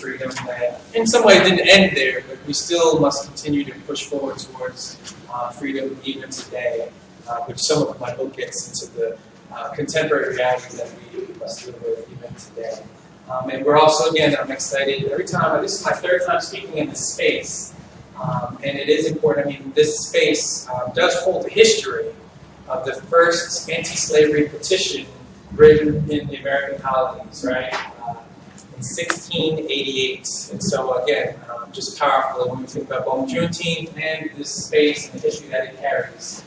freedom that in some ways didn't end there, but we still must continue to push forward towards freedom even today, which some of my book gets into the contemporary reality that we must live with even today. And we're also, again, I'm excited every time. This is my third time speaking in this space, and it is important. I mean, this space does hold the history of the first anti-slavery petition written in the American colonies, right? In 1688. And so, again, just powerful when we think about both Juneteenth and this space and the history that it carries.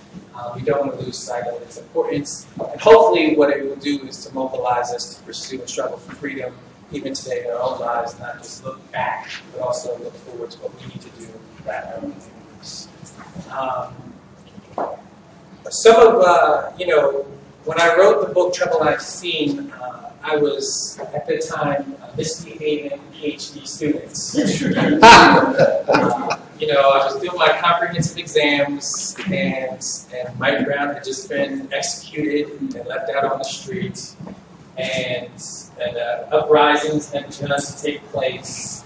We don't want to lose sight of its importance. And hopefully what it will do is to mobilize us to pursue and struggle for freedom even today in our own lives, not just look back, but also look forward to what we need to do right in our own communities. Some of, when I wrote the book Trouble I've Seen, I was, at the time, misbehaving PhD students. I was doing my comprehensive exams, and Mike Brown had just been executed and left out on the street, and uprisings had begun to take place,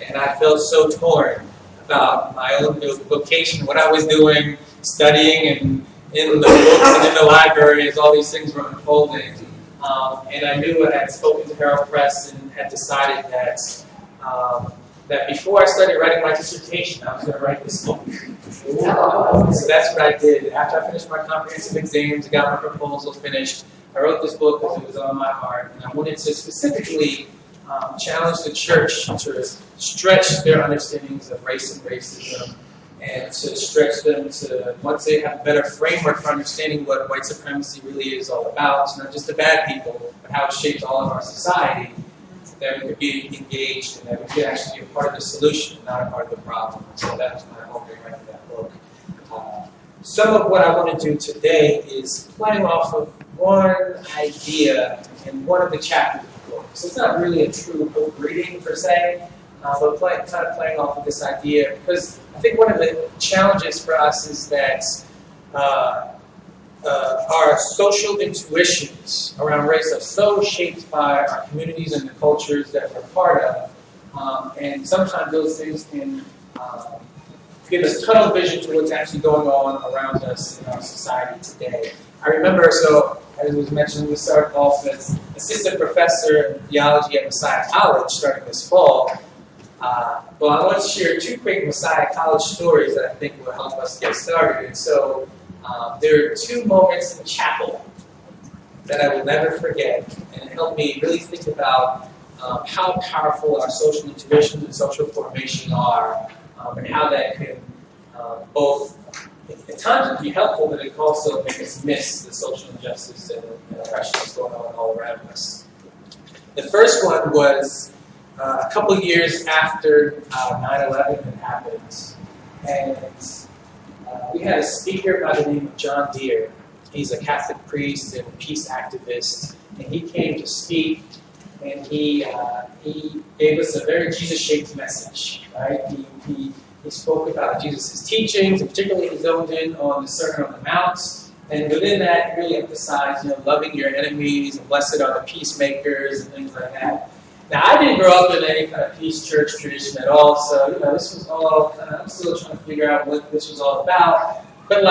and I felt so torn about my own vocation, what I was doing, studying, and in the books and in the library as all these things were unfolding. And I knew I had spoken to Herald Press and had decided that that before I started writing my dissertation, I was going to write this book. So that's what I did. After I finished my comprehensive exams and got my proposal finished, I wrote this book because it was on my heart. And I wanted to specifically challenge the church to stretch their understandings of race and racism, and to stretch them to, once they have a better framework for understanding what white supremacy really is all about, it's not just the bad people, but how it shapes all of our society, that we could be engaged and that we could actually be a part of the solution, not a part of the problem. So that was my hope in writing that book. Some of what I want to do today is playing off of one idea in one of the chapters of the book. So it's not really a true book reading per se, but kind of playing off of this idea, because I think one of the challenges for us is that our social intuitions around race are so shaped by our communities and the cultures that we're part of, and sometimes those things can give us tunnel vision to what's actually going on around us in our society today. I remember, so as was mentioned, we started off as assistant professor in theology at Messiah College starting this fall. Well, I want to share two quick Messiah College stories that I think will help us get started. And so there are two moments in chapel that I will never forget, and it helped me really think about how powerful our social intuitions and social formation are, and how that can both, at times, be helpful, but it can also make us miss the social injustice and oppression that's going on all around us. The first one was a couple of years after 9/11 had happened, and we had a speaker by the name of John Deere. He's a Catholic priest and peace activist, and he came to speak, and he gave us a very Jesus-shaped message, right? He spoke about Jesus' teachings, and particularly he zoned in on the Sermon on the Mount, and within that, he really emphasized, loving your enemies, and blessed are the peacemakers, and things like that. Now, I didn't grow up in any kind of peace church tradition at all, so, this was all kind of, I'm still trying to figure out what this was all about. But,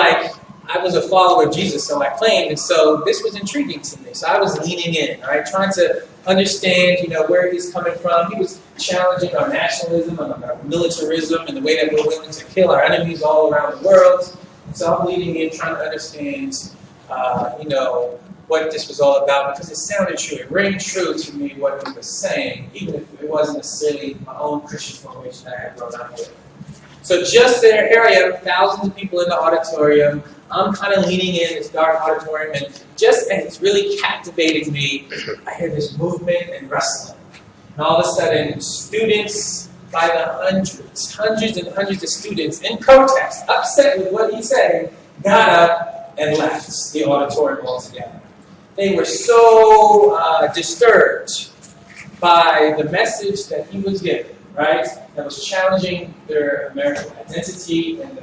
I was a follower of Jesus, so I claimed, and so this was intriguing to me. So I was leaning in, right, trying to understand, where he's coming from. He was challenging our nationalism and our militarism and the way that we're willing to kill our enemies all around the world. And so I'm leaning in, trying to understand, what this was all about, because it sounded true. It rang true to me what he was saying, even if it wasn't necessarily my own Christian formation that I had grown up with. So just there, here I am, thousands of people in the auditorium. I'm kind of leaning in this dark auditorium, and it's really captivating me. I hear this movement and wrestling. And all of a sudden, students by the hundreds and hundreds of students in protest, upset with what he said, got up and left the auditorium altogether. They were so disturbed by the message that he was giving, right? That was challenging their American identity and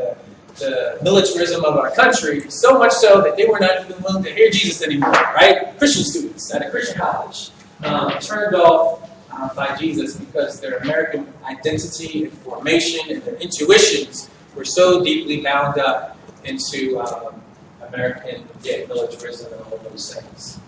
the militarism of our country, so much so that they were not even willing to hear Jesus anymore, right? Christian students at a Christian college turned off by Jesus because their American identity and formation and their intuitions were so deeply bound up into American militarism and all of those things.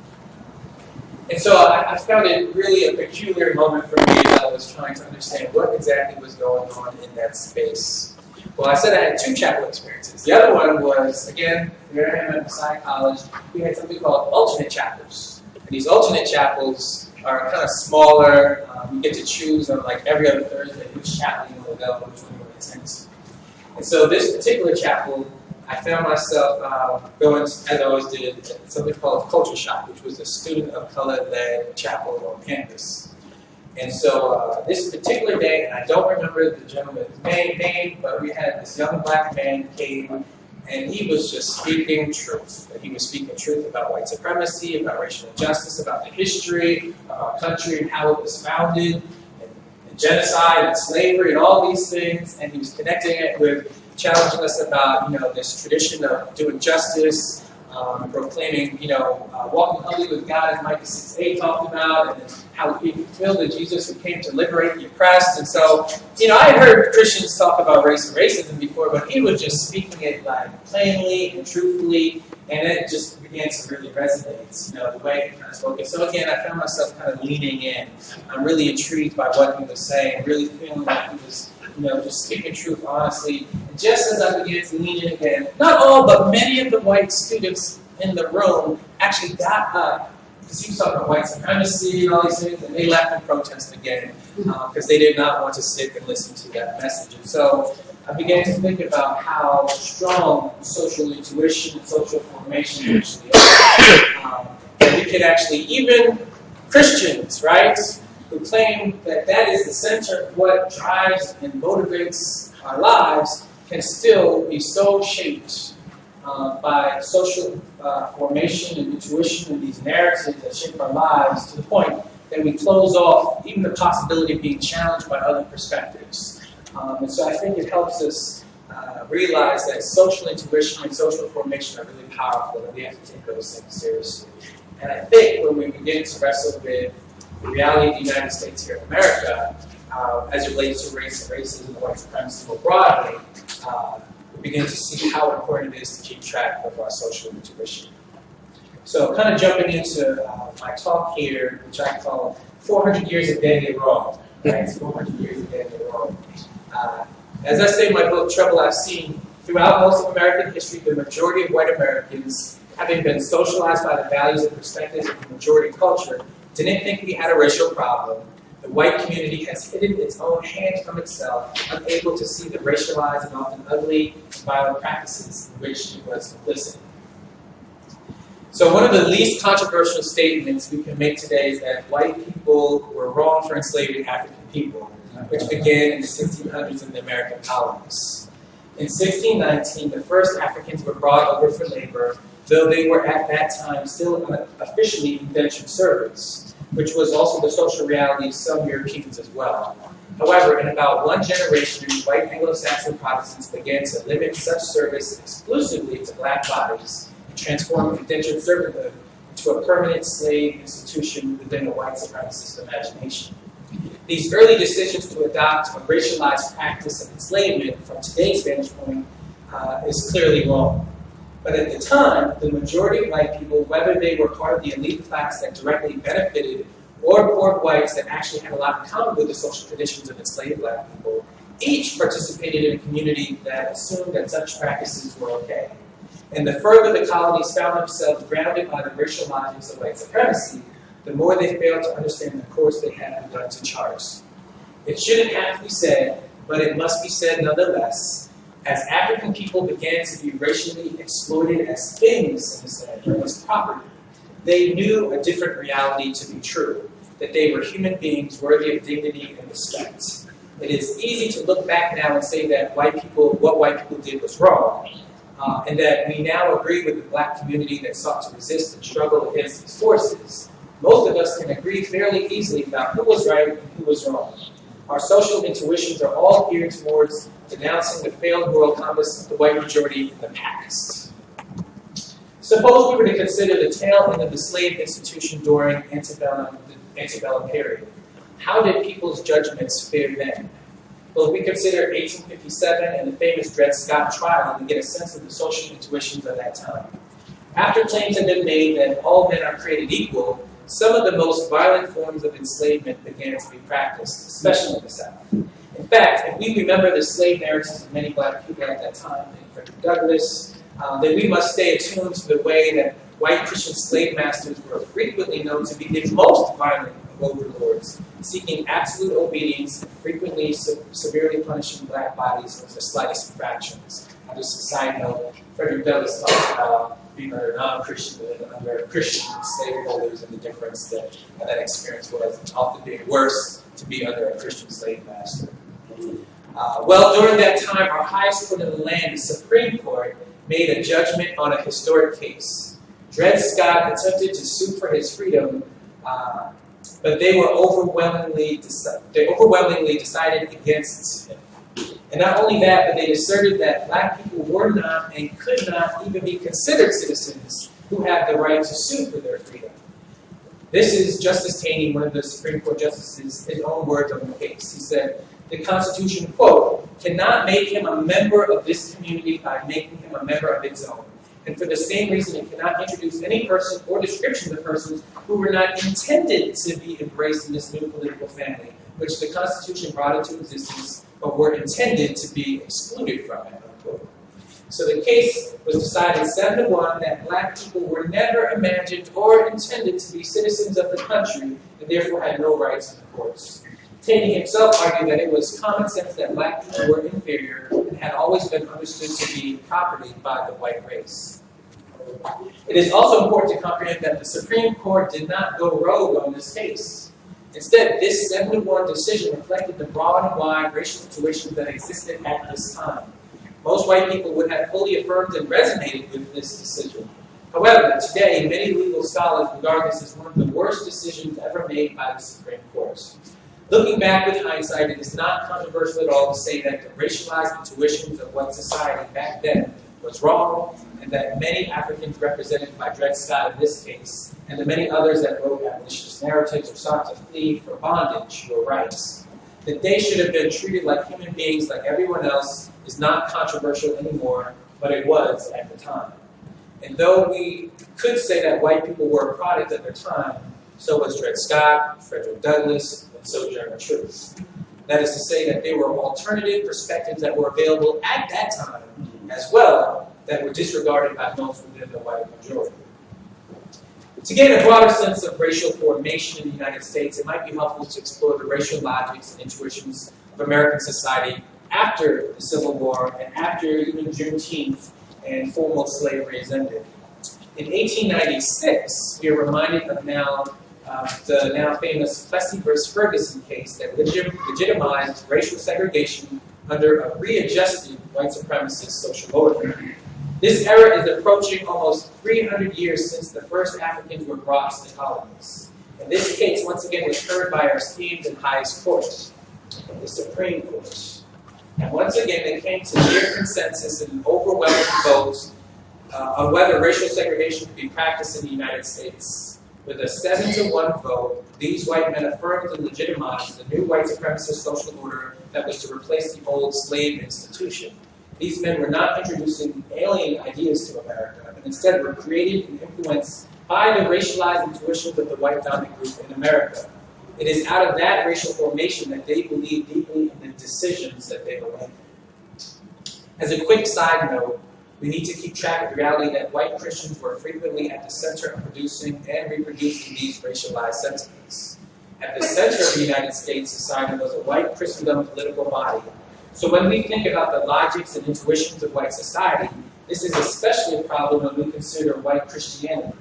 And so I found it really a peculiar moment for me as I was trying to understand what exactly was going on in that space. Well, I said I had 2 chapel experiences. The other one was, again, where I am at Messiah College, we had something called alternate chapels. And these alternate chapels are kind of smaller. You get to choose on like every other Thursday which chapel you want to go, which one you want to attend to. And so this particular chapel, I found myself going, as I always did, something called Culture Shock, which was a student of color-led chapel on campus. And so this particular day, and I don't remember the gentleman's name, but we had this young black man who came, and he was just speaking truth. He was speaking truth about white supremacy, about racial injustice, about the history of our country and how it was founded, and genocide and slavery and all these things. And he was connecting it with challenging us about, this tradition of doing justice, proclaiming, walking humbly with God, as Micah 6:8 talked about, and how he fulfilled that Jesus who came to liberate the oppressed. And so, I had heard Christians talk about race and racism before, but he was just speaking it like plainly and truthfully, and it just began to really resonate, the way he kind of spoke it. So again, I found myself kind of leaning in. I'm really intrigued by what he was saying, really feeling like he was, just speaking truth honestly. And just as I began to lean in again, not all, but many of the white students in the room actually got up, because he was talking about white supremacy and all these things, and they left in protest again, because they did not want to sit and listen to that message. And so I began to think about how strong social intuition and social formation actually are. And we could actually, even Christians, right, who claim that that is the center of what drives and motivates our lives, can still be so shaped by social formation and intuition and these narratives that shape our lives to the point that we close off even the possibility of being challenged by other perspectives. And so I think it helps us realize that social intuition and social formation are really powerful, and we have to take those things seriously. And I think when we begin to wrestle with the reality of the United States here in America, as it relates to race and racism and white supremacy more broadly, we begin to see how important it is to keep track of our social intuition. So kind of jumping into my talk here, which I call 400 Years of Getting It Wrong. Right? 400 Years of Getting It Wrong. As I say in my book, Trouble I've Seen, throughout most of American history, the majority of white Americans, having been socialized by the values and perspectives of the majority culture, didn't think we had a racial problem. The white community has hidden its own hand from itself, unable to see the racialized and often ugly and violent practices in which it was complicit. So one of the least controversial statements we can make today is that white people were wrong for enslaving African people, which began in the 1600s in the American colonies. In 1619, the first Africans were brought over for labor, though they were at that time still officially indentured servants, which was also the social reality of some Europeans as well. However, in about one generation, white Anglo-Saxon Protestants began to limit such service exclusively to black bodies and transform indentured servanthood into a permanent slave institution within a white supremacist imagination. These early decisions to adopt a racialized practice of enslavement from today's vantage point is clearly wrong. But at the time, the majority of white people, whether they were part of the elite class that directly benefited or poor whites that actually had a lot in common with the social traditions of enslaved black people, each participated in a community that assumed that such practices were okay. And the further the colonies found themselves grounded by the racial logics of white supremacy, the more they failed to understand the course they had begun to chart. It shouldn't have to be said, but it must be said nonetheless. As African people began to be racially exploited as things in this land, as property, they knew a different reality to be true, that they were human beings worthy of dignity and respect. It is easy to look back now and say that what white people did was wrong, and that we now agree with the black community that sought to resist and struggle against these forces. Most of us can agree fairly easily about who was right and who was wrong. Our social intuitions are all geared towards denouncing the failed moral compass of the white majority in the past. Suppose we were to consider the tail end of the slave institution during the antebellum period. How did people's judgments fare then? Well, if we consider 1857 and the famous Dred Scott trial, we get a sense of the social intuitions of that time. After claims had been made that all men are created equal, some of the most violent forms of enslavement began to be practiced, especially in the South. In fact, if we remember the slave narratives of many black people at that time, like Frederick Douglass, then we must stay attuned to the way that white Christian slave masters were frequently known to be the most violent of overlords, seeking absolute obedience and frequently severely punishing black bodies for the slightest infractions. Just a side note, Frederick Douglass talks about being under non-Christian and under Christian slaveholders and the difference that experience was, often being worse to be under a Christian slave master. Well, during that time, our highest court in the land, the Supreme Court, made a judgment on a historic case. Dred Scott attempted to sue for his freedom, but they overwhelmingly decided against him. And not only that, but they asserted that black people were not and could not even be considered citizens who had the right to sue for their freedom. This is Justice Taney, one of the Supreme Court justices, his own words on the case. He said, the Constitution, quote, cannot make him a member of this community by making him a member of its own. And for the same reason, it cannot introduce any person or description of persons who were not intended to be embraced in this new political family, which the Constitution brought into existence, but were intended to be excluded from it, unquote. So the case was decided 7-1 that black people were never imagined or intended to be citizens of the country and therefore had no rights in the courts. Taney himself argued that it was common sense that black people were inferior and had always been understood to be property by the white race. It is also important to comprehend that the Supreme Court did not go rogue on this case. Instead, this 7-1 decision reflected the broad and wide racial intuitions that existed at this time. Most white people would have fully affirmed and resonated with this decision. However, today, many legal scholars regard this as one of the worst decisions ever made by the Supreme Court. Looking back with hindsight, it is not controversial at all to say that the racialized intuitions of white society back then was wrong, and that many Africans represented by Dred Scott in this case, and the many others that wrote abolitionist narratives or sought to flee for bondage were right. That they should have been treated like human beings like everyone else is not controversial anymore, but it was at the time. And though we could say that white people were a product of their time, so was Dred Scott, Frederick Douglass, and so Germantown. That is to say that there were alternative perspectives that were available at that time as well that were disregarded by most within the white majority. To gain a broader sense of racial formation in the United States, it might be helpful to explore the racial logics and intuitions of American society after the Civil War and after even Juneteenth and formal slavery is ended. In 1896, we are reminded of the now famous Plessy vs. Ferguson case that legitimized racial segregation under a readjusted white supremacist social order. This era is approaching almost 300 years since the first Africans were brought to the colonies. And this case, once again, was heard by our esteemed and highest court, the Supreme Court. And once again, they came to near consensus in an overwhelming vote on whether racial segregation could be practiced in the United States. With a 7-1 vote, these white men affirmed and legitimized the new white supremacist social order that was to replace the old slave institution. These men were not introducing alien ideas to America, but instead were created and influenced by the racialized intuitions of the white dominant group in America. It is out of that racial formation that they believe deeply in the decisions that they were making. As a quick side note, we need to keep track of the reality that white Christians were frequently at the center of producing and reproducing these racialized sentiments. At the center of the United States society was a white Christendom political body. So when we think about the logics and intuitions of white society, this is especially a problem when we consider white Christianity.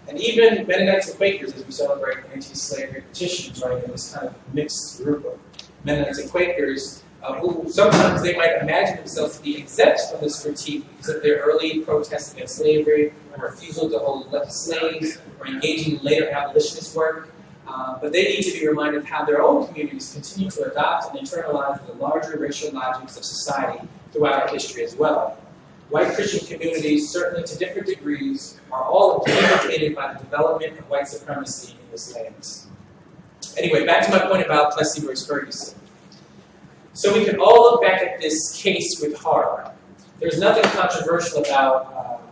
And even Mennonites and Quakers, as we celebrate anti-slavery petitions, right, in this kind of mixed group of Mennonites and Quakers, who sometimes they might imagine themselves to be exempt from this critique because of their early protests against slavery, or refusal to hold slaves, or engaging in later abolitionist work. But they need to be reminded of how their own communities continue to adopt and internalize the larger racial logics of society throughout our history as well. White Christian communities, certainly to different degrees, are all implicated by the development of white supremacy in this land. Anyway, back to my point about Plessy versus Ferguson. So we can all look back at this case with Hart. There's nothing controversial about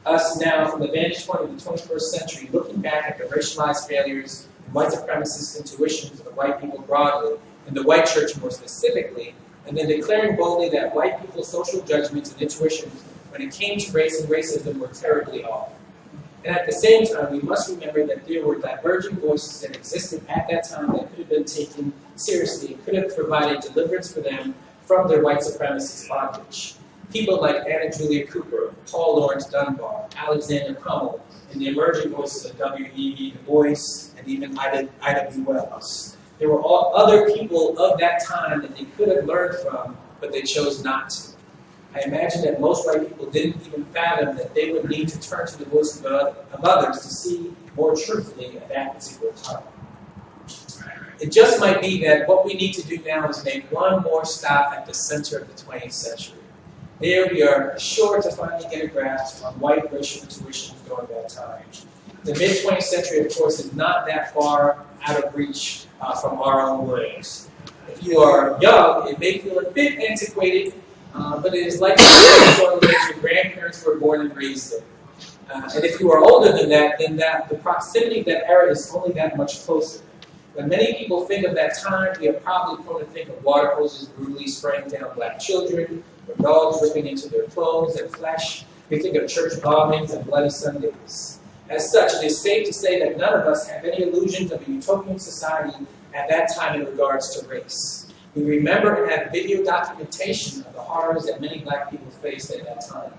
us now, from the vantage point of the 21st century, looking back at the racialized failures and white supremacist intuitions of the white people broadly, and the white church more specifically, and then declaring boldly that white people's social judgments and intuitions when it came to race and racism were terribly off. And at the same time, we must remember that there were diverging voices that existed at that time that could have been taken seriously and could have provided deliverance for them from their white supremacist bondage. People like Anna Julia Cooper, Paul Laurence Dunbar, Alexander Crummell, and the emerging voices of W.E.B. Du Bois, and even Ida B. Wells. There were all other people of that time that they could have learned from, but they chose not to. I imagine that most white people didn't even fathom that they would need to turn to the voices of others to see more truthfully at that particular time. It just might be that what we need to do now is make one more stop at the center of the 20th century. There we are sure to finally get a grasp on white racial intuitions during that time. The mid-20th century, of course, is not that far out of reach from our own words. If you are young, it may feel a bit antiquated, but it is likely that your grandparents were born and raised in. And if you are older than that, then the proximity of that era is only that much closer. When many people think of that time, we are probably prone to think of water hoses brutally spraying down black children, or dogs ripping into their clothes and flesh. We think of church bombings and bloody Sundays. As such, it is safe to say that none of us have any illusions of a utopian society at that time in regards to race. We remember and have video documentation of the horrors that many black people faced at that time.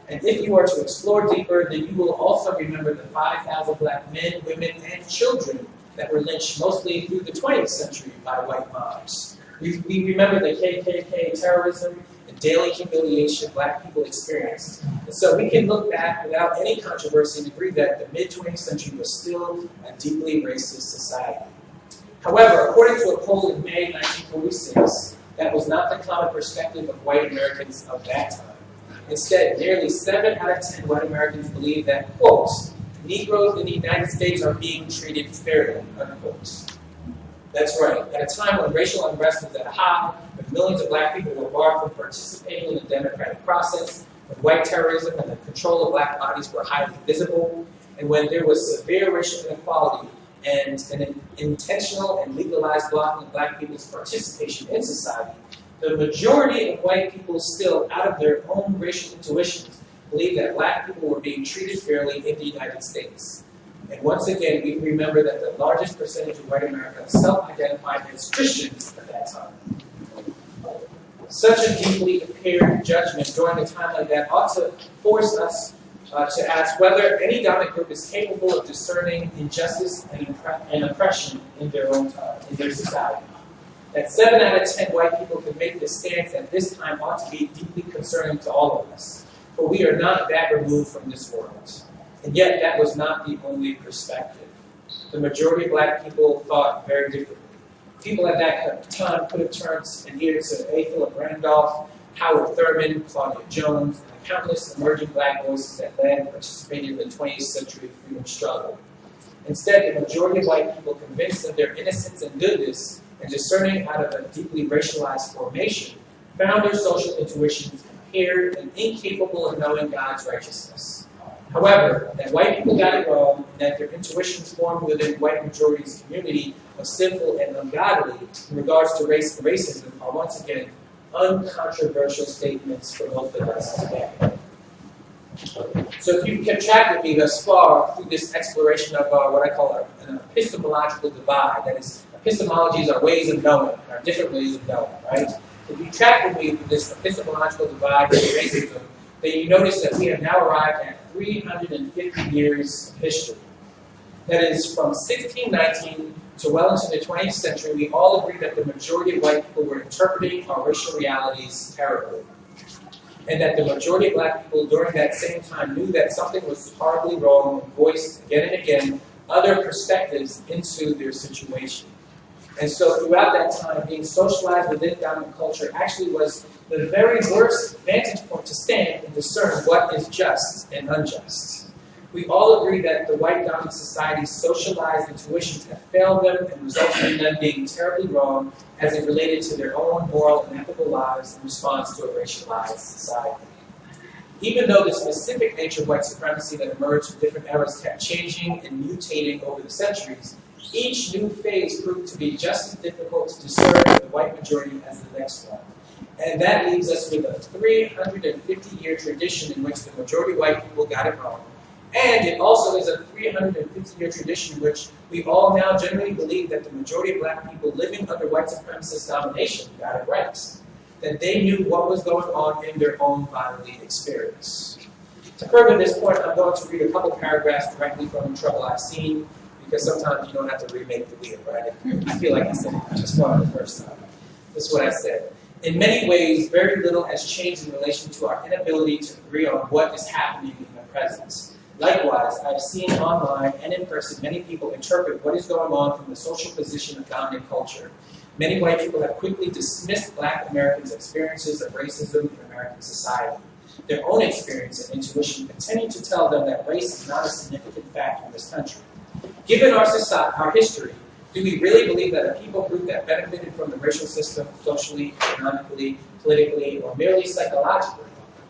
And if you are to explore deeper, then you will also remember the 5,000 black men, women, and children that were lynched mostly through the 20th century by white mobs. We remember the KKK terrorism and daily humiliation black people experienced. And so we can look back without any controversy and agree that the mid-20th century was still a deeply racist society. However, according to a poll in May 1946, that was not the common perspective of white Americans of that time. Instead, nearly 7 out of 10 white Americans believe that, quote, Negroes in the United States are being treated fairly, unquote. That's right. At a time when racial unrest was at a high, when millions of black people were barred from participating in the democratic process, when white terrorism and the control of black bodies were highly visible, and when there was severe racial inequality and an intentional and legalized blocking of black people's participation in society, the majority of white people still, out of their own racial intuitions, believed that black people were being treated fairly in the United States. And once again, we remember that the largest percentage of white Americans self-identified as Christians at that time. Such a deeply impaired judgment during a time like that ought to force us to ask whether any dominant group is capable of discerning injustice and oppression in their own time, in their society. That 7 out of 10 white people could make this stance at this time ought to be deeply concerning to all of us. For we are not that removed from this world. And yet, that was not the only perspective. The majority of black people thought very differently. People at that time could have turned an ear to A. Philip Randolph, Howard Thurman, Claudia Jones, and countless emerging black voices that led and participated in the 20th century freedom struggle. Instead, the majority of white people, convinced of their innocence and goodness, and discerning out of a deeply racialized formation, found their social intuitions impaired and incapable of knowing God's righteousness. However, that white people got it wrong, and that their intuitions formed within white majority's community of sinful and ungodly in regards to race and racism are once again uncontroversial statements for both of us today. So if you've kept track with me thus far through this exploration of what I call an epistemological divide, that is, epistemologies are ways of knowing, are different ways of knowing, right? If you track with me through this epistemological divide of racism, then you notice that we have now arrived at 350 years of history. That is, from 1619 to well into the 20th century, we all agree that the majority of white people were interpreting our racial realities terribly. And that the majority of black people during that same time knew that something was horribly wrong and voiced again and again other perspectives into their situation. And so throughout that time, being socialized within dominant culture actually was the very worst vantage point to stand and discern what is just and unjust. We all agree that the white dominant society's socialized intuitions have failed them and resulted in them being terribly wrong as it related to their own moral and ethical lives in response to a racialized society. Even though the specific nature of white supremacy that emerged in different eras kept changing and mutating over the centuries, each new phase proved to be just as difficult to discern in the white majority as the next one. And that leaves us with a 350-year tradition in which the majority of white people got it wrong. And it also is a 350-year tradition in which we all now generally believe that the majority of black people living under white supremacist domination got it right. That they knew what was going on in their own bodily experience. To further this point, I'm going to read a couple paragraphs directly from Trouble I've Seen, because sometimes you don't have to remake the wheel, right? I feel like I said it just wrong the first time. This is what I said. In many ways, very little has changed in relation to our inability to agree on what is happening in the present. Likewise, I've seen online and in person many people interpret what is going on from the social position of dominant culture. Many white people have quickly dismissed black Americans' experiences of racism in American society. Their own experience and intuition continue to tell them that race is not a significant factor in this country. Given our society, our history, do we really believe that a people group that benefited from the racial system socially, economically, politically, or merely psychologically,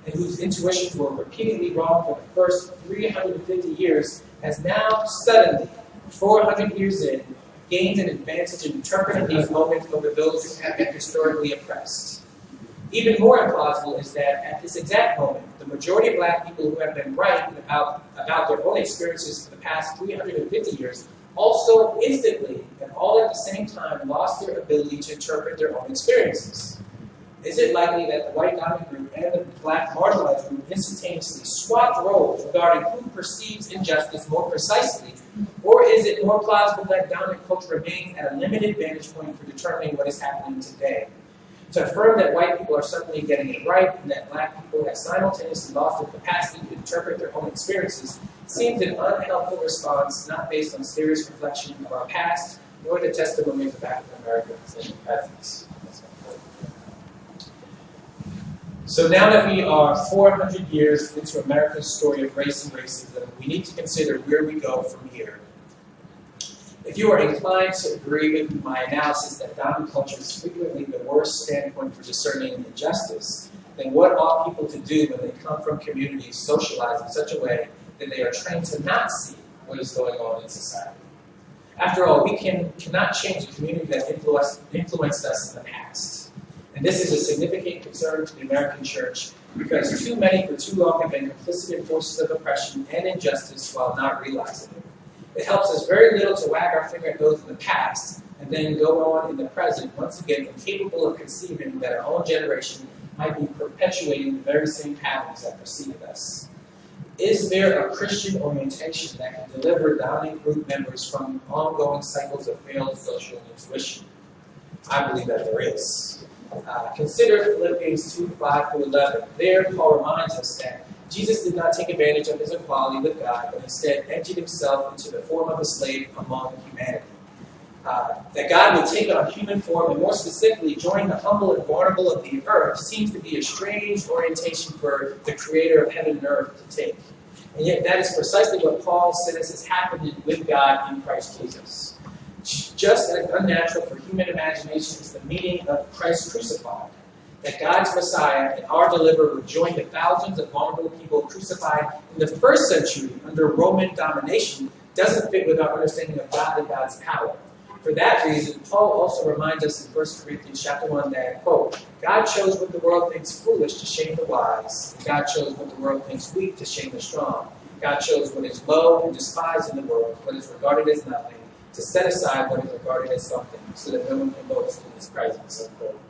and whose intuitions were repeatedly wrong for the first 350 years, has now suddenly, 400 years in, gained an advantage in interpreting these moments over those who have been historically oppressed? Even more implausible is that at this exact moment, the majority of black people who have been right about their own experiences for the past 350 years also instantly and all at the same time lost their ability to interpret their own experiences. Is it likely that the white dominant group and the black marginalized group instantaneously swapped roles regarding who perceives injustice more precisely, or is it more plausible that dominant culture remains at a limited vantage point for determining what is happening today? To affirm that white people are suddenly getting it right and that black people have simultaneously lost their capacity to interpret their own experiences seems an unhelpful response not based on serious reflection of our past nor the testimonies of African Americans in the present. So now that we are 400 years into America's story of race and racism, we need to consider where we go from here. If you are inclined to agree with my analysis that dominant culture is frequently the worst standpoint for discerning injustice, then what ought people to do when they come from communities socialized in such a way that they are trained to not see what is going on in society? After all, we cannot change the community that influenced us in the past. And this is a significant concern to the American church because too many for too long have been complicit in forces of oppression and injustice while not realizing it. It helps us very little to wag our finger at those in the past and then go on in the present, once again incapable of conceiving that our own generation might be perpetuating the very same patterns that preceded us. Is there a Christian orientation that can deliver dominant group members from ongoing cycles of failed social intuition? I believe that there is. Consider Philippians 2:5-11. There, Paul reminds us that Jesus did not take advantage of his equality with God, but instead emptied himself into the form of a slave among humanity. That God would take on human form, and more specifically, join the humble and vulnerable of the earth, seems to be a strange orientation for the creator of heaven and earth to take. And yet that is precisely what Paul says has happened with God in Christ Jesus. Just as unnatural for human imagination is the meaning of Christ crucified, that God's Messiah and our deliverer would join the thousands of vulnerable people crucified in the first century under Roman domination doesn't fit with our understanding of God and God's power. For that reason, Paul also reminds us in 1 Corinthians chapter 1 that, quote, God chose what the world thinks foolish to shame the wise, and God chose what the world thinks weak to shame the strong. God chose what is low and despised in the world, what is regarded as nothing, to set aside what is regarded as something, so that no one can boast in his presence, unquote.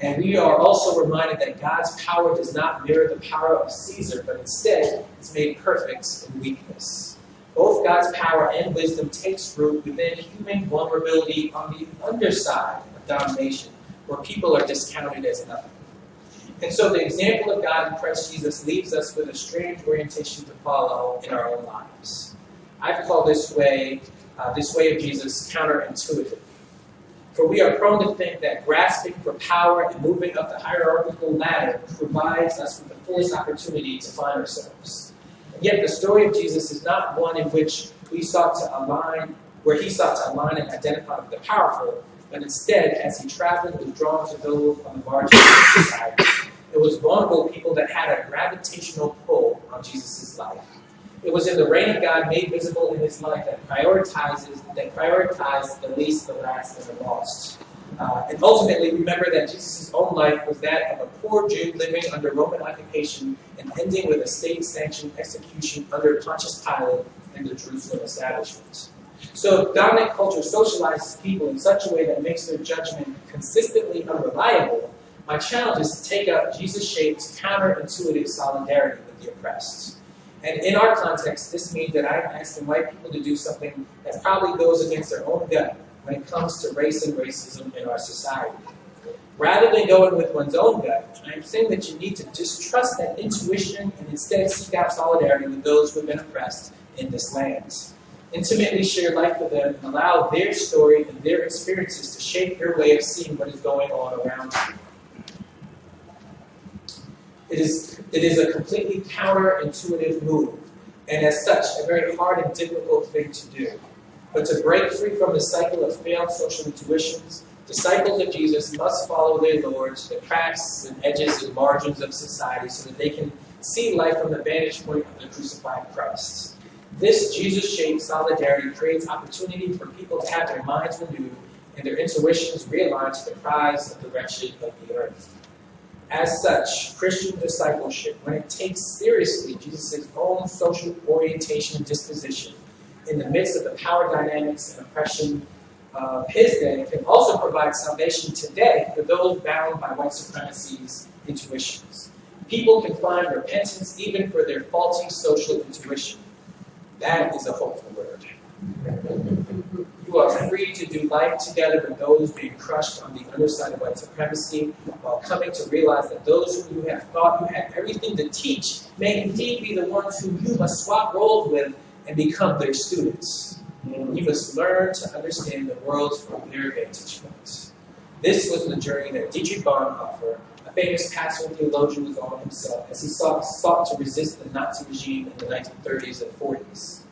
And we are also reminded that God's power does not mirror the power of Caesar, but instead it's made perfect in weakness. Both God's power and wisdom takes root within human vulnerability on the underside of domination, where people are discounted as nothing. And so the example of God in Christ Jesus leaves us with a strange orientation to follow in our own lives. I've called this way of Jesus counterintuitive. For we are prone to think that grasping for power and moving up the hierarchical ladder provides us with the fullest opportunity to find ourselves. And yet the story of Jesus is not one in which he sought to align and identify with the powerful, but instead, as he traveled, was drawn to those on the margins of society. It was vulnerable people that had a gravitational pull on Jesus' life. It was in the reign of God made visible in his life that prioritized the least, the last, and the lost. And ultimately, remember that Jesus' own life was that of a poor Jew living under Roman occupation and ending with a state-sanctioned execution under Pontius Pilate and the Jerusalem establishment. So dominant culture socializes people in such a way that makes their judgment consistently unreliable. My challenge is to take up Jesus-shaped, counterintuitive solidarity with the oppressed. And in our context, this means that I'm asking white people to do something that probably goes against their own gut when it comes to race and racism in our society. Rather than going with one's own gut, I'm saying that you need to distrust that intuition and instead seek out solidarity with those who have been oppressed in this land. Intimately share life with them and allow their story and their experiences to shape your way of seeing what is going on around you. It is a completely counterintuitive move, and as such, a very hard and difficult thing to do. But to break free from the cycle of failed social intuitions, disciples of Jesus must follow their Lord to the cracks and edges and margins of society so that they can see life from the vantage point of the crucified Christ. This Jesus-shaped solidarity creates opportunity for people to have their minds renewed and their intuitions realigned to the cries of the wretched of the earth. As such, Christian discipleship, when it takes seriously Jesus' own social orientation and disposition in the midst of the power dynamics and oppression of his day, can also provide salvation today for those bound by white supremacy's intuitions. People can find repentance even for their faulty social intuition. That is a hopeful word. You are free to do life together with those being crushed on the underside of white supremacy, while coming to realize that those whom you have thought you had everything to teach may indeed be the ones whom you must swap roles with and become their students. You must learn to understand the world from their vantage points. This was the journey that Dietrich Bonhoeffer, a famous pastor and theologian, was on himself as he sought to resist the Nazi regime in the 1930s and 40s.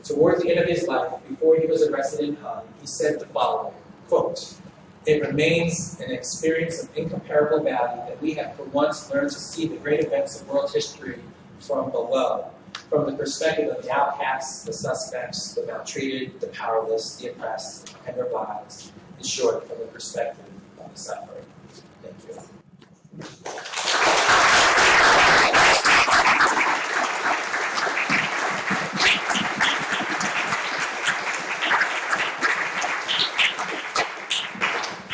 Towards the end of his life, before he was arrested and hung, he said the following, quote, "It remains an experience of incomparable value that we have for once learned to see the great events of world history from below, from the perspective of the outcasts, the suspects, the maltreated, the powerless, the oppressed, and revived. In short, from the perspective of the suffering." Thank you.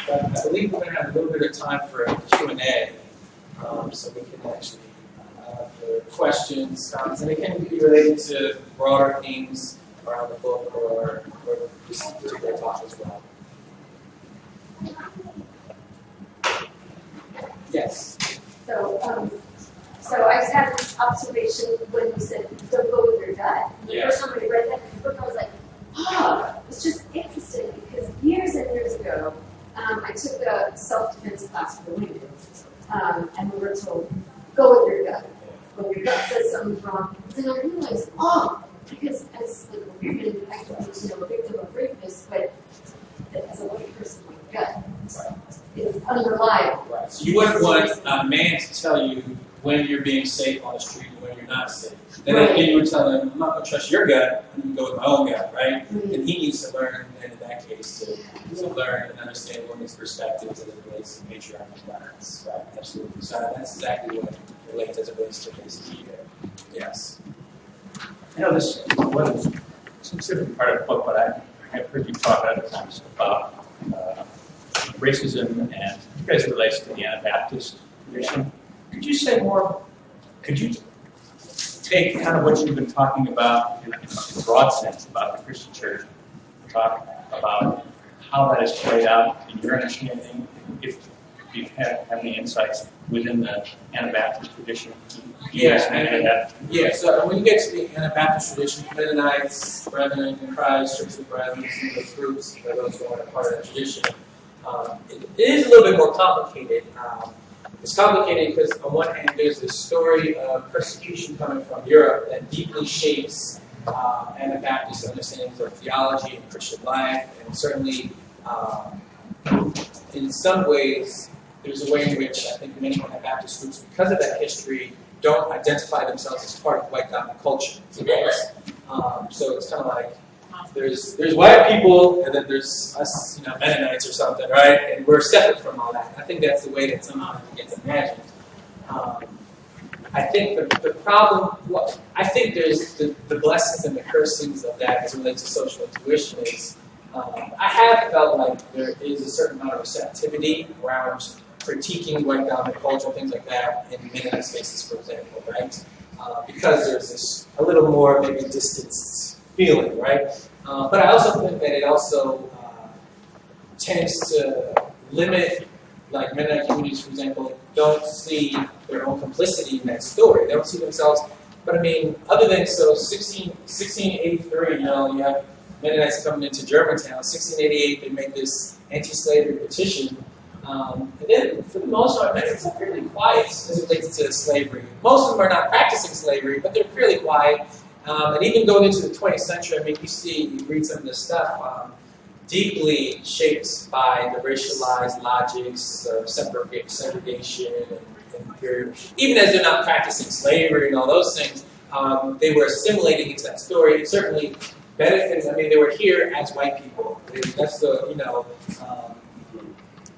I believe we're going to have a little bit of time for a Q&A, so we can actually for questions, comments, and it can be related to broader themes around the book or this particular talk as well. Yes? So I just had this observation when you said, don't go with your gut. The first time I read that in the book, I was like, it's just interesting because years and years ago, I took a self-defense class for women, and we were told, go with your gut. When your gut says something's wrong, then I realized, because as a woman, I can be a victim of rapist, but as a white person, my gut is unreliable. Right. So you wouldn't want a man to tell you when you're being safe on the street and when you're not safe. Then again, you would tell him, I'm not going to trust your gut, I'm going to go with my own gut, right? Mm-hmm. And he needs to learn, and in that case, to learn and understand women's perspectives as it relates to patriarchal violence. Right? Absolutely. So that's exactly what relates as it relates to his ego. Yes. I know this wasn't a specific part of the book, but I've heard you talk other times about racism and you guys relates to the Anabaptist tradition. Could you say more? Could you take kind of what you've been talking about in a broad sense about the Christian church, talk about how that has played out in your understanding, if you have any insights within the Anabaptist tradition? Yeah, so when you get to the Anabaptist tradition, Mennonites, Brethren in Christ, Church of Brethren, those groups, those who are part of that tradition, it is a little bit more complicated. it's complicated because on one hand there's this story of persecution coming from Europe that deeply shapes Anabaptist understandings of theology and Christian life, and certainly in some ways there's a way in which I think many Anabaptist groups, because of that history, don't identify themselves as part of white dominant culture. So it's kind of like there's white people, and then there's us, Mennonites or something, right? And we're separate from all that. I think that's the way that somehow it gets imagined. I think the problem, well, I think there's the blessings and the cursings of that as it relates to social intuition is, I have felt like there is a certain amount of receptivity around critiquing white dominant culture, things like that, in Mennonite spaces, for example, right? Because there's this a little more maybe distanced feeling, right? But I also think that it also tends to limit, like Mennonite communities, for example, don't see their own complicity in that story. They don't see themselves, but I mean, other than, 1683, you have Mennonites coming into Germantown. 1688, they make this anti-slavery petition. And then, for the most part, Mennonites are fairly quiet as it relates to slavery. Most of them are not practicing slavery, but they're fairly quiet. And even going into the 20th century, I mean, you read some of this stuff, deeply shaped by the racialized logics of segregation and even as they're not practicing slavery and all those things, they were assimilating into that story and certainly benefiting. I mean, they were here as white people. That's the,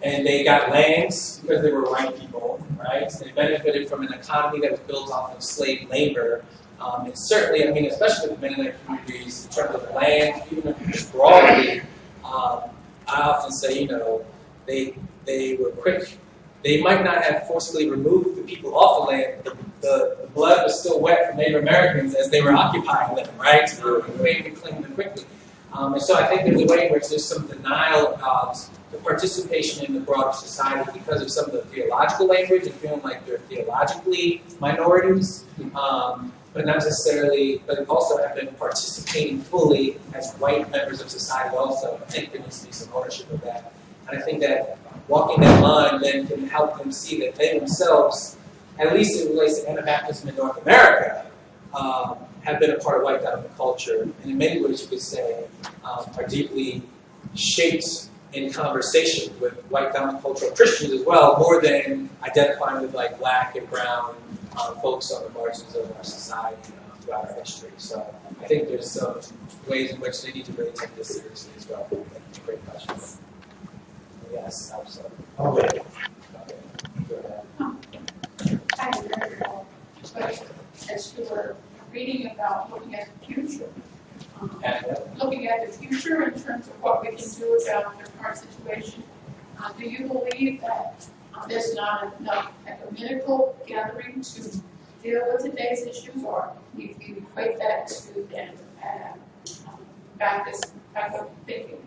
and they got lands because they were white people, right? So they benefited from an economy that was built off of slave labor. And certainly, I mean, especially with Mennonite communities, in terms of land, even just broadly, I often say, they were quick. They might not have forcibly removed the people off the land. The blood was still wet from Native Americans as they were occupying them, right? So they were able to claim them quickly. And so I think there's a way in which there's some denial about the participation in the broader society because of some of the theological language and feeling like they're theologically minorities, but not necessarily, but also have been participating fully as white members of society also. I think there needs to be some ownership of that. And I think that walking that line then can help them see that they themselves, at least as it relates to Anabaptism in North America, have been a part of white dominant culture, and in many ways you could say are deeply shaped in conversation with white dominant cultural Christians as well, more than identifying with like black and brown folks on the margins of our society throughout our history. So I think there's some ways in which they need to really take this seriously as well. That's a great question. Yes, absolutely. Okay. Go ahead. I have a very question. As you were reading about looking at the future, looking at the future in terms of what we can do about the current situation, do you believe that there's not enough ecumenical gathering to deal with today's issues, or you equate that to Baptist type of thinking?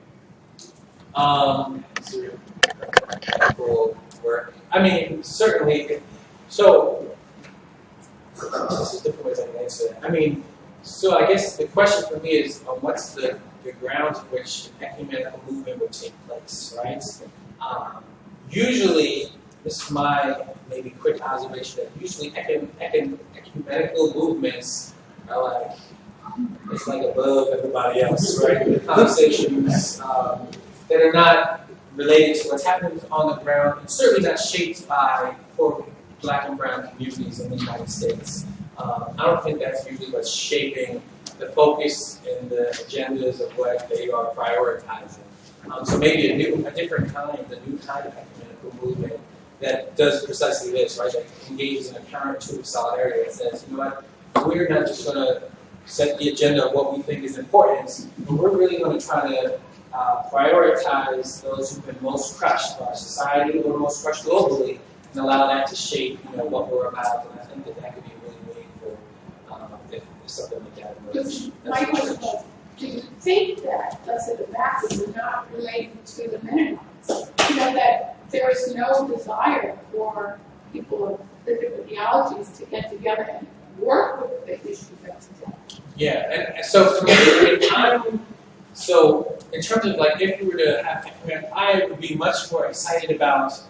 Work. I mean, certainly. So, this is different ways I can answer that. I mean, so I guess the question for me is, what's the grounds in which an ecumenical movement would take place, right? Usually, this is my maybe quick observation, that usually ecumenical movements are like, it's like above everybody else, right? The conversations that are not related to what's happening on the ground, and certainly not shaped by poor black and brown communities in the United States. I don't think that's usually what's shaping the focus and the agendas of what they are prioritizing. So maybe a different kind, a new kind of ecumenical movement that does precisely this, right? That engages in a counterintuitive solidarity that says, you know what, we're not just going to set the agenda of what we think is important, but we're really going to try to prioritize those who've been most crushed by our society or most crushed globally, and allow that to shape, what we're about. And I think that could be really meaningful if something like that emerges. My question was, do you think that, let's say, the Baptists are not related to the Mennonites? That there is no desire for people of the different theologies to get together and work with the issues of today? Yeah, and so for me, so in terms of like, if we were to have ecumenical, I would be much more excited about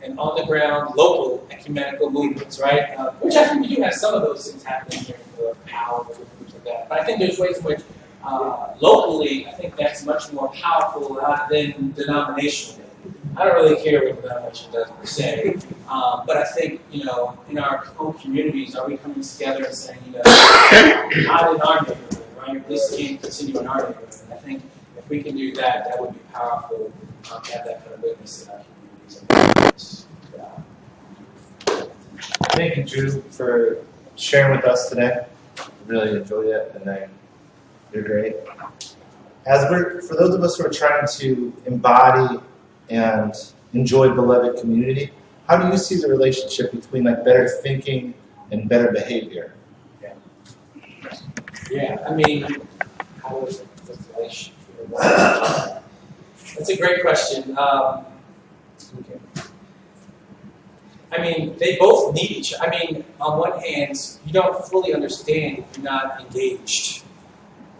and on-the-ground local ecumenical movements, right? Which I think we do have some of those things happening here in the power and things like that. But I think there's ways in which locally, I think that's much more powerful than denominationally. I don't really care what the denomination does per se, but I think, you know, in our own communities, are we coming together and saying, you know, not in our neighborhood, right? This can't continue in our neighborhood. And I think if we can do that, that would be powerful to have that kind of witness in our communities. Thank you, Drew, for sharing with us today. I really enjoyed it, and you're great. For those of us who are trying to embody and enjoy beloved community, how do you see the relationship between like better thinking and better behavior? Yeah, I mean, how is the relationship? That's a great question. I mean, they both need each other. I mean, on one hand, you don't fully understand if you're not engaged.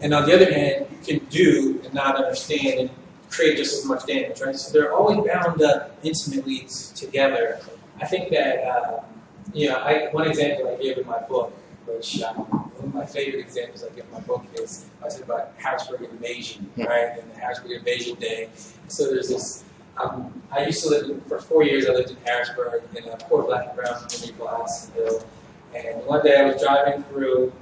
And on the other hand, you can do and not understand and create just as much damage, right? So they're always bound up intimately together. I think that, you know, one example I gave in my book, which one of my favorite examples I give in my book is I said about Harrisburg invasion, right? And the Harrisburg invasion day. So there's this, I used to live, for 4 years I lived in Harrisburg in a poor black and brown community called Addisonville. And one day I was driving through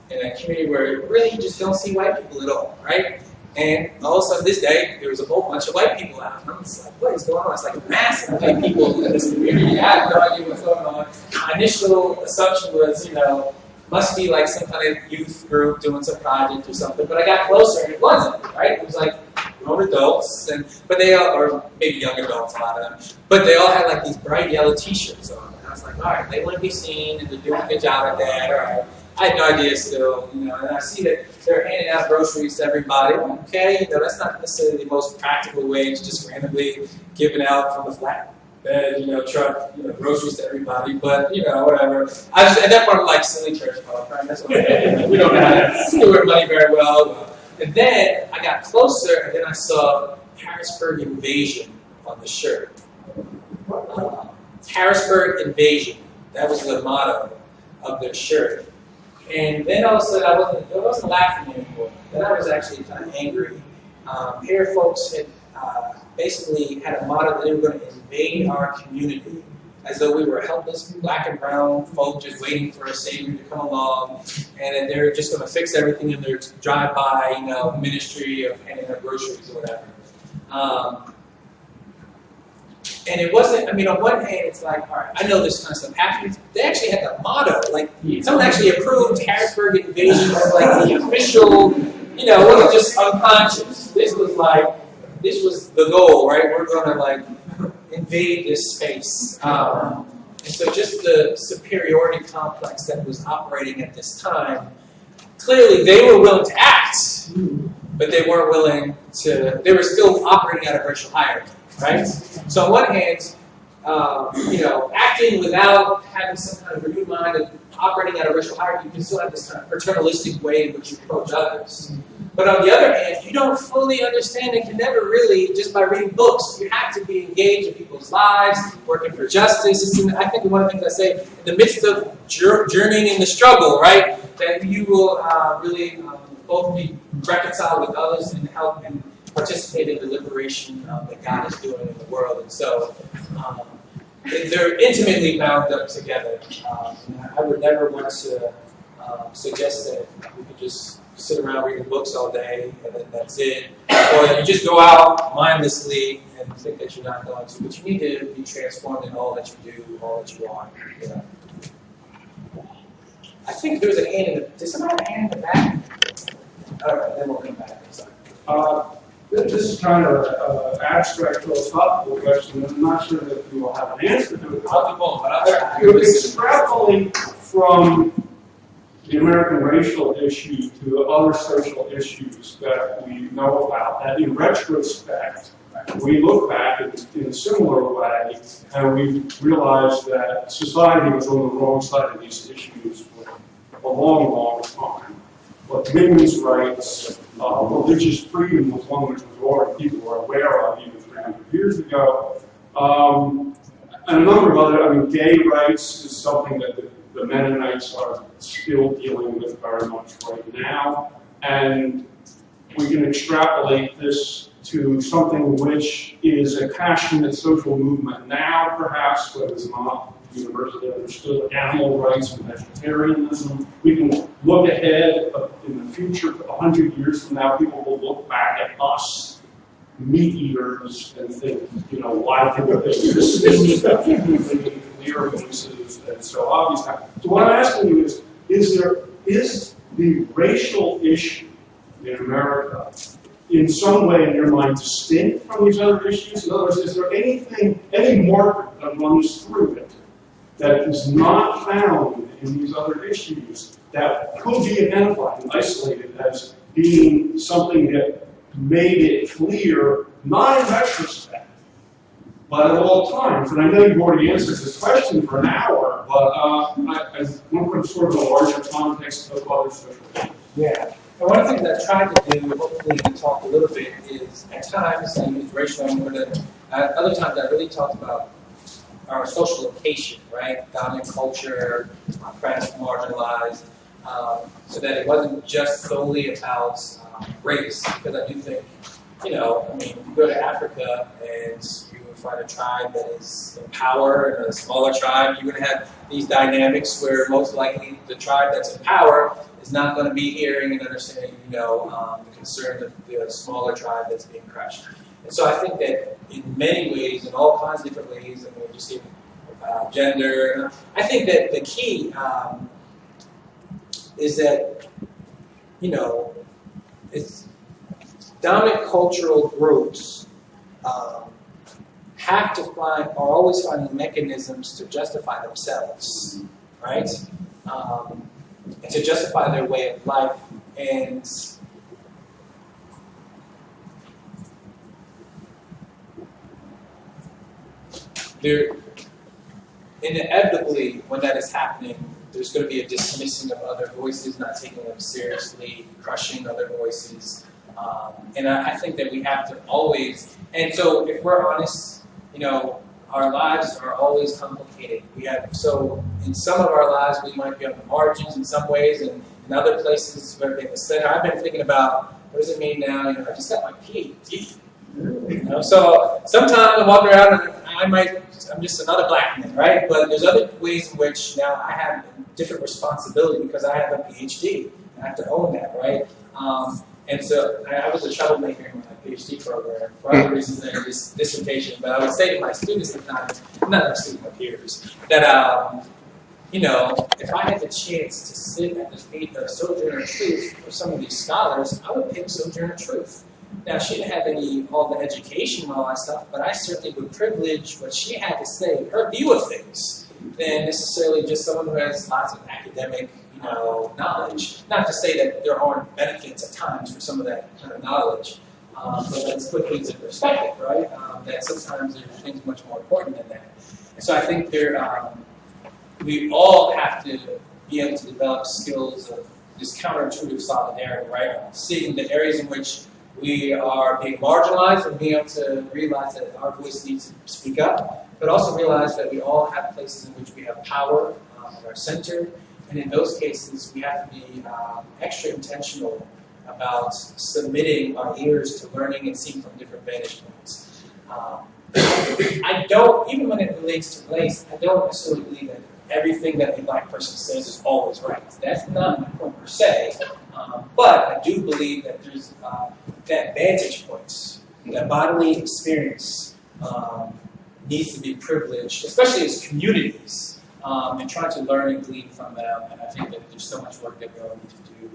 in a community where really you just don't see white people at all, right? And all of a sudden this day, there was a whole bunch of white people out. And I'm just like, what is going on? It's like a massive white people in this community. I had no idea what's going on. My initial assumption was, you know, must be like some kind of youth group doing some project or something. But I got closer and it wasn't, right? It was like grown adults, but they all, or maybe young adults, a lot of them. But they all had like these bright yellow t-shirts on. And I was like, all right, they want to be seen and they're doing a good job at that. All right. I had no idea still, you know, and I see that they're handing out groceries to everybody. Okay, you know, that's not necessarily the most practical way to just randomly giving out from a flatbed, you know, truck, you know, groceries to everybody, but, you know, whatever. I just, at that point, I'm like, silly church folk, right? That's okay. We don't know how to steward money very well. And then I got closer, and then I saw Harrisburg Invasion on the shirt. Harrisburg Invasion. That was the motto of their shirt. And then all of a sudden, I wasn't laughing anymore. Then I was actually kind of angry. Here, folks had basically had a motto that they were going to invade our community, as though we were helpless black and brown folk just waiting for a savior to come along, and then they're just going to fix everything in their drive-by, you know, ministry of handing out groceries or whatever. And it wasn't, I mean, on one hand, it's like, all right, I know this kind of stuff happens. They actually had the motto, like, someone actually approved Harrisburg Invasion as like the official, you know, it wasn't just unconscious. This was like, this was the goal, right? We're going to like invade this space. And so just the superiority complex that was operating at this time, clearly they were willing to act, but they weren't willing to, they were still operating at a racial hierarchy. Right? So on one hand, you know, acting without having some kind of renewed mind of operating at a racial hierarchy, you can still have this kind of paternalistic way in which you approach others. But on the other hand, you don't fully understand and can never really, just by reading books, you have to be engaged in people's lives, working for justice. I think one of the things I say, in the midst of journeying in the struggle, right, that you will really both be reconciled with others and help and participate in the liberation that God is doing in the world. And so they're intimately bound up together. I would never want to suggest that we could just sit around reading books all day and then that's it. Or that you just go out mindlessly and think that you're not going to. But you need to be transformed in all that you do, all that you are. You know? I think there was a hand in the, did somebody have a hand in the back? All right, then we'll come back. Sorry. This is kind of an abstract philosophical question, and I'm not sure that you will have an answer to it. Extrapolate from the American racial issue to other social issues that we know about, that in retrospect, we look back in a similar way, and we realize that society was on the wrong side of these issues for a long, long time. But women's rights, religious freedom was one which majority of people were aware of even 300 years ago. And a number of other, I mean, gay rights is something that the Mennonites are still dealing with very much right now. And we can extrapolate this to something which is a passionate social movement now, perhaps, but is not universally understood, like animal rights and vegetarianism. We can look ahead in the future, 100 years from now, people will look back at us, meat eaters, and think, you know, why did they do this clear voices and so obvious? So what I'm asking you is the racial issue in America in some way in your mind distinct from these other issues? In other words, is there anything, any marker that runs through it that is not found in these other issues that could be identified and isolated as being something that made it clear, not in retrospect, but at all times? And I know you've already answered this question for an hour, but I want to put sort of a larger context of other social issues. Yeah. And one thing that I tried to do, hopefully to talk a little bit, is at times I use racial language, other times I really talked about our social location, right? Dominant culture, oppressed, marginalized, so that it wasn't just solely about race, because I do think, you know, I mean, you go to Africa and you will find a tribe that is in power and a smaller tribe, you're going to have these dynamics where most likely the tribe that's in power is not going to be hearing and understanding, you know, the concern of the smaller tribe that's being crushed. And so I think that in many ways, in all kinds of different ways, I mean, just even gender, I think that the key is that, you know, it's dominant cultural groups have to find, are always finding mechanisms to justify themselves, right? And to justify their way of life. And there, inevitably, when that is happening, there's going to be a dismissing of other voices, not taking them seriously, crushing other voices. And I think that we have to always, and so if we're honest, you know, our lives are always complicated. We have, so in some of our lives, we might be on the margins in some ways, and in other places, we're at the center. I've been thinking about, what does it mean now? You know, I just got my PhD. You know, so sometimes I'm walking around and I'm just another black man, right? But there's other ways in which now I have different responsibility because I have a PhD. I have to own that, right? And so I was a troublemaker in my PhD program for other reasons than this dissertation. But I would say to my students at times, not my students, my peers, that you know, if I had the chance to sit at the feet of Sojourner Truth for some of these scholars, I would pick Sojourner Truth. Now, she didn't have all the education and all that stuff, but I certainly would privilege what she had to say, her view of things, than necessarily just someone who has lots of academic, you know, knowledge. Not to say that there aren't benefits at times for some of that kind of knowledge, but let's put things in perspective, right? That sometimes there's things much more important than that. And so I think we all have to be able to develop skills of this counterintuitive solidarity, right? Seeing the areas in which we are being marginalized and being able to realize that our voice needs to speak up, but also realize that we all have places in which we have power at our center, and in those cases we have to be extra intentional about submitting our ears to learning and seeing from different vantage points. I don't, even when it relates to race, I don't necessarily believe that everything that a black person says is always right. That's not my point per se, but I do believe that there's that vantage points, that bodily experience needs to be privileged, especially as communities, and trying to learn and glean from them. And I think that there's so much work that we all need to do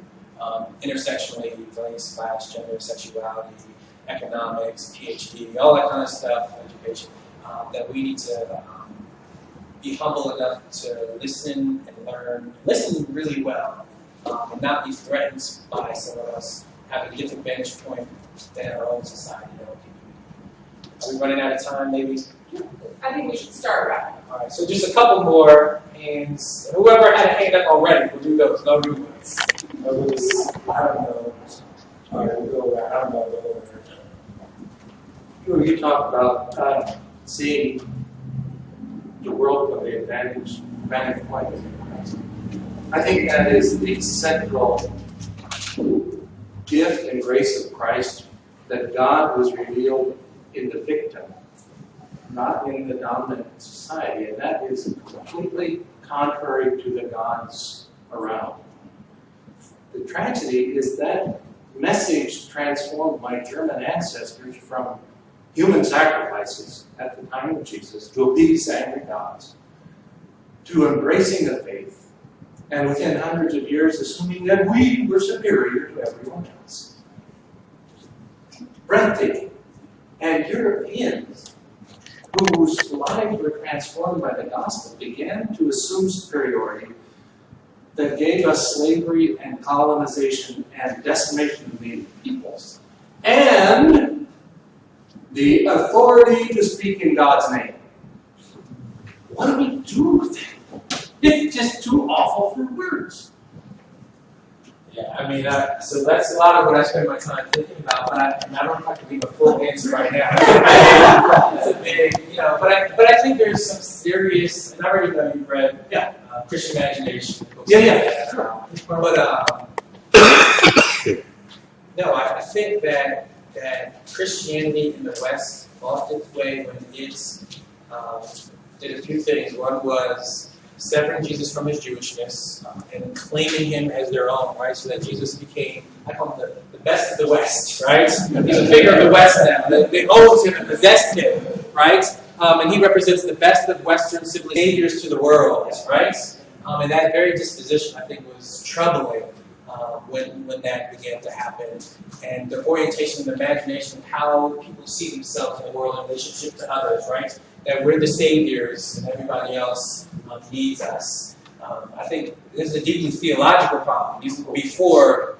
intersectionally, race, class, gender, sexuality, economics, PhD, all that kind of stuff, education, that we need to be humble enough to listen and learn, listen really well, and not be threatened by someone else having a different vantage point than our own society. Are we running out of time, maybe? I think we should start wrapping up. All right, so just a couple more, and whoever had a hand up already, we'll do those, no new ones. I don't know. All right, we'll go, I don't know. You talked about seeing the world from the vantage point. I think that is the central gift and grace of Christ, that God was revealed in the victim, not in the dominant society, and that is completely contrary to the gods around. The tragedy is that message transformed my German ancestors from human sacrifices at the time of Jesus to obedience to angry gods, to embracing the faith, and within hundreds of years assuming that we were superior to everyone else. Breathtaking. And Europeans whose lives were transformed by the gospel began to assume superiority that gave us slavery and colonization and decimation of native peoples, and the authority to speak in God's name. What do we do with it? It's just too awful for words. Yeah, I mean, so that's a lot of what I spend my time thinking about, but I don't have to give a full answer right now. It's a big, but I think there's some serious, and I already know you've read Christian Imagination. Yeah. But, no, I think that Christianity in the West lost its way when it did a few things. One was severing Jesus from his Jewishness and claiming him as their own, right? So that Jesus became, I call him the best of the West, right? He's a figure of the West now. They owned him and possessed him, right? And he represents the best of Western civilization to the world, right? And that very disposition, I think, was troubling when that began to happen. And the orientation and imagination of how people see themselves in the world in relationship to others, right? That we're the saviors and everybody else needs us. I think this is a deeply theological problem, even before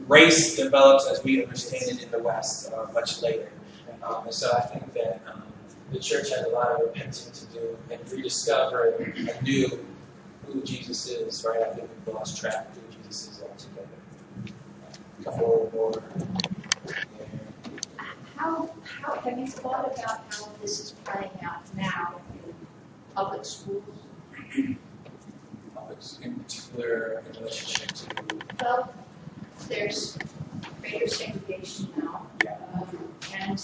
race develops as we understand it in the West much later. And so I think that the church has a lot of repenting to do and rediscovering anew who Jesus is, right? I think we've lost track of who Jesus is altogether. A couple more. How have you thought about how this is playing out now in public schools? In particular, in relationship to. Well, there's greater segregation now, and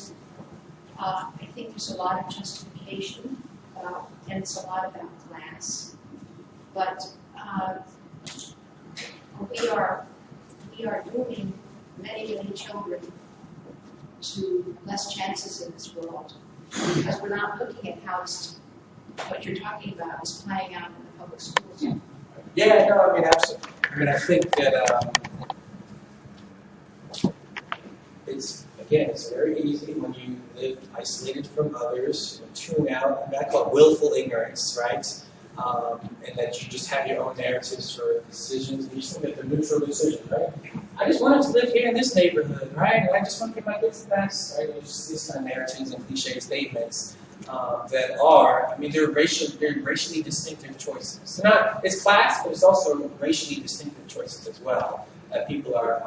I think there's a lot of justification, and it's a lot about class. But we are dooming many children to less chances in this world because we're not looking at how what you're talking about is playing out in the public schools. Yeah, no, I mean, absolutely. I mean, I think that it's very easy when you live isolated from others, tune out, I mean, I call it willful ignorance, right? And that you just have your own narratives for decisions, and you just think that they're neutral decisions, right? I just wanted to live here in this neighborhood, right? And I just want to get my kids the best, right? There's just these kind of narratives and cliche statements that are, I mean, they're racially distinctive choices. It's class, but it's also racially distinctive choices as well, that people are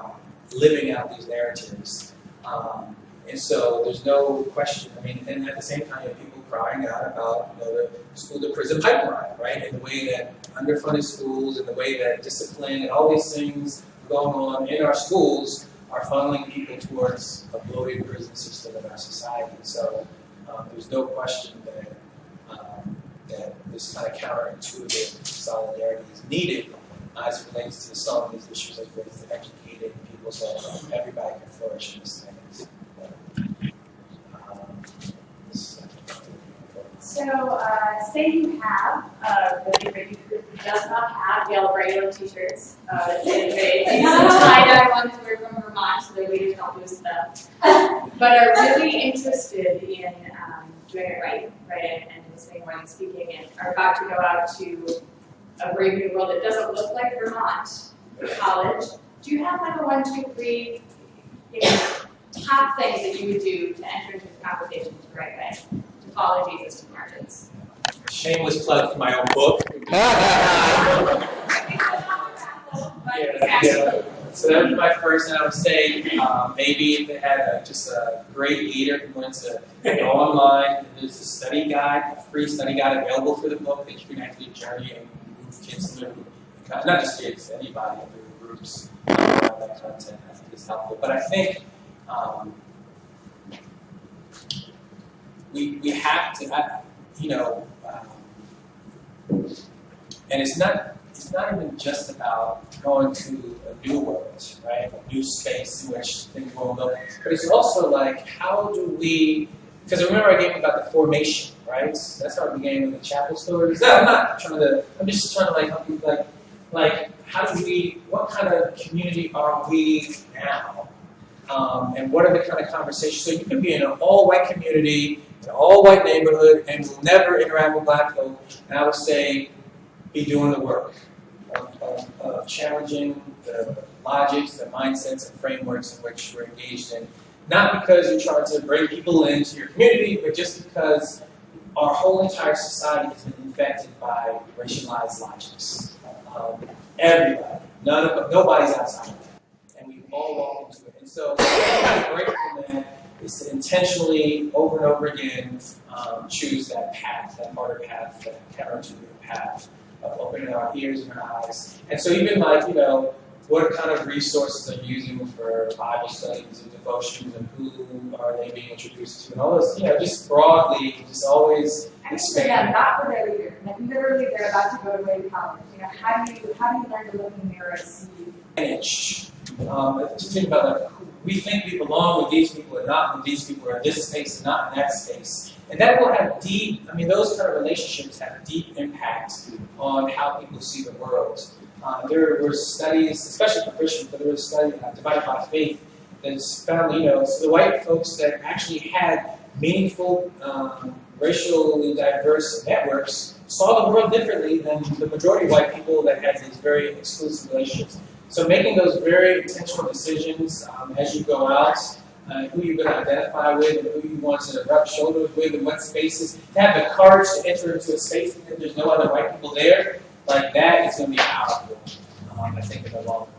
living out these narratives. And so there's no question, I mean, and at the same time, you have people crying out about the school-to-prison pipeline, right? And the way that underfunded schools and the way that discipline and all these things going on in our schools are funneling people towards a bloated prison system in our society. So there's no question that this kind of counterintuitive solidarity is needed as it relates to solving these issues, as it relates to educating people so everybody can flourish in this thing. So, say you have a really great group who does not have yellow regular t-shirts. They use some tie-dye ones we're from Vermont, so their leaders don't lose them. But are really interested in doing it right, and listening, writing, speaking, and are about to go out to a brave new world that doesn't look like Vermont college. Do you have like a 1, 2, 3 top things that you would do to enter into the conversation the right way? Follow Jesus to margins. Shameless plug for my own book. So that would be my first, and I would say maybe if they had just a great leader who wants to go online, there's a study guide, a free study guide available for the book that you can actually journey and move kids through. Not just kids, anybody through groups. That content is helpful. But I think we have to, and it's not even just about going to a new world, right? A new space in which things will go. But it's also like, how do we, because remember I gave you about the formation, right? That's how I began with the chapel stories. No, I'm just trying to help you, how do we, what kind of community are we now? And what are the kind of conversations? So you could be in an all-white community, an all-white neighborhood, and will never interact with black folk. And I would say, be doing the work of challenging the logics, the mindsets, and frameworks in which we're engaged in. Not because you're trying to bring people into your community, but just because our whole entire society has been infected by racialized logics. Everybody, nobody's outside of that, and we all walk into it. And so, the break from that is to intentionally, over and over again, choose that path, that harder path, that counterintuitive path of opening our ears and our eyes. And so, even what kind of resources are you using for Bible studies and devotions, and who are they being introduced to, and all this, just broadly, just always expand. Not for their leader. Literally, they're about to go away to college. How do you learn to look in the mirror and see? Manage. Just think about we think we belong with these people, and not with these people, or in this space, and not in that space. And that will have those kind of relationships have deep impact on how people see the world. There were studies, especially for Christians, but there was a study Divided by Faith that's found, so the white folks that actually had meaningful, racially diverse networks saw the world differently than the majority of white people that had these very exclusive relationships. So making those very intentional decisions as you go out, who you're going to identify with, and who you want to rub shoulders with, and what spaces, to have the courage to enter into a space because there's no other white people there, that is going to be powerful, I think, in the long run.